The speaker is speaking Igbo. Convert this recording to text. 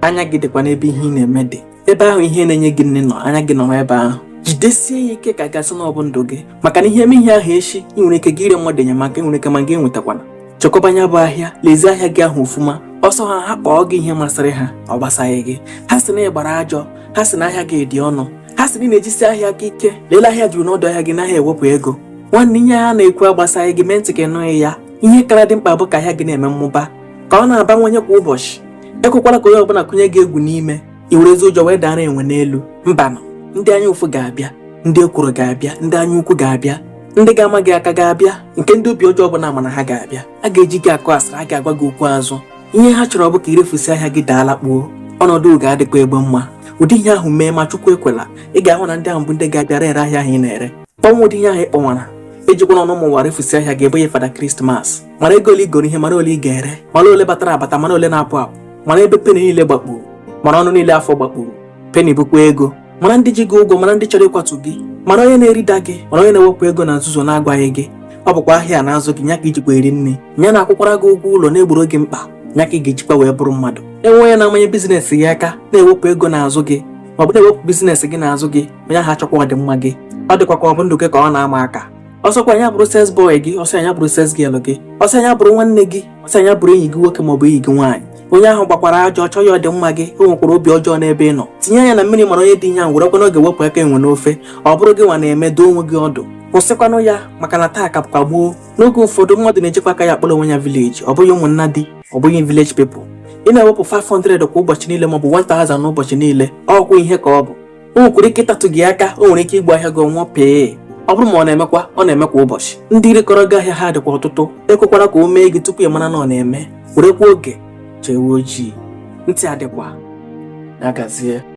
anya gị dịkwa n'ebe ihe ị na-eme dị. Ebe ahụ ihe na-enye gị nne nọ, anya gị nọ ebe ahụ. Jidesie ya ike ka gasị n'ọbụ ndụ gị, maka na ihe eme ihe ahụ echi ị nwere ike gị ire mmadụ enyemaka, ị nwere ike ma gị enwetakwana. Chọkọba anya bụ ahịa, lezie ahịa gị ahụ ofuma. Ọsọ ha kpọọ gị ihe masịrị ha, ọ gbasaghị gị. Ha sị na ị gbara ajọ, ha sị na ahịa gị dị ọnụ, ha sị na ị na-ejisi ahịa gị ike. Lelee ahịa juru n'ọdụ ahịa gị naghị ewepụ ego. Nwanne, ihe ha na-ekwu agbasaghị gị, mee ntị ka ịnụghị ya. Ihe kara dị mkpa bụ ka ahịa gị na-eme mmụba, ka ọ na-abawanye kwa ụbọchị. Ekwekwala ka onye ọbụla kụnye gị egwu n'ime, i were ezi ụjọ wee dara enwe n'elu. Mbanụ, ndị anya ụfụ ga-abịa, ndị ekworo ga-abịa, ndị anya ukwu ga-abịa, ndị ga-ama gị aka ga-abịa, nke ndị obi ọjọọ ọbụla mana ha ga-abịa. A ga-eji gị akụ asịrị, a ga-agwa gị okwu azụ. Ihe ha chọrọ bụ ka irefusi ahịa gị daa lakpuo. Ọnọdụ ga-adịkwa egbe mma. Ụdị ihe ahụ mee ma Chukwu ekwela, ị ga-ahụ na ndị ahụ bụ ndị ga-abịara ere ahịa ahụ ị na-ere. Kpọnwụ ụdị ihe ahụ ị kpọnwara, ejikwana ọnụ ụmụ ụwa refusi ahịa gị ebe ya Fada Krismas. Mara ego ole igoro ihe, mara ole ị ga-ere, mara ole batara abata, mara ole na-apụ apụ, mara ebe peni niile gbakpuru, mara ọnụ niile afọ gbakpuru. Peni bụkwa ego. Mara ndị ji gị ụgwọ, mara ndị chọrọ ịkwatu gị, mara onye na-erida gị, mara onye na-ewepụ ego na nzuzo na-agwaghị gị. Ọ bụkwa ahịa na-azụ gị, nya ka ijikwa eri nne, nya na-akwụkwara gị ụgwọ ụlọ na-egboro gị mkpa, nya ka ị ga-ejikwa wee bụrụ mmadụ. Enwe onye na-amanye bizinesi gị aka, na-ewepụ ego n'azụ gị, ma ọ bụ na-ewepụ bizinesi gị n'azụ gị, onye ahụ achọkwa ọdịmma gị. Ọ dịkwa ka ọ bụ ndụ gị ka ọ na-ama aka. Ọsọkwa anya bụrụ sales boy gị, ọsọ anya bụrụ sales girl gị, ọsọ anya bụrụ nwanne gị, ọsọ anya bụrụ enyi gị nwoke ma ọ bụ enyi gị nwaanyị. Onye ahụ gbakwara ajọ, ọchọ ya ọdịmma gị, o nwekwara obi ọjọọ n'ebe ị nọ. Tinye anya na mmiri, mara onye dị ihe ahụ, werekwa n'oge wepụ aka enwe n'ofe. Ọ bụrụ gị nwa na-eme, doo onwe gị ọdụ. Kwụsịkwanụ ya, maka na taa ka bụkwa gboo. N'oge ụfọdụ mmadụ na-ejikwa aka ya akpọrọ onwe ya village, ọ bụghị ụmụnna dị, ọ bụghị village people. Ị na-ewepụ 500 kwa ụbọchị niile ma ọ bụ 1000 n'ụbọchị niile, ọkwụ ihe ka ọ bụ. O nwekwara ike ịtatụ gị aka, o nwere ike igbu ahịa gị ọnwụọ pee. Ọ bụrụ ma ọ na-eme kwa ụbọchị. Ndị rekọrọ gị ahịa ha dịkwa ọtụtụ. Ekwekwara ka o mee gị tupu ị mara na ọ na-eme. Werekwa oge chewe ojii. Ntị adịkwa. Ya gazie.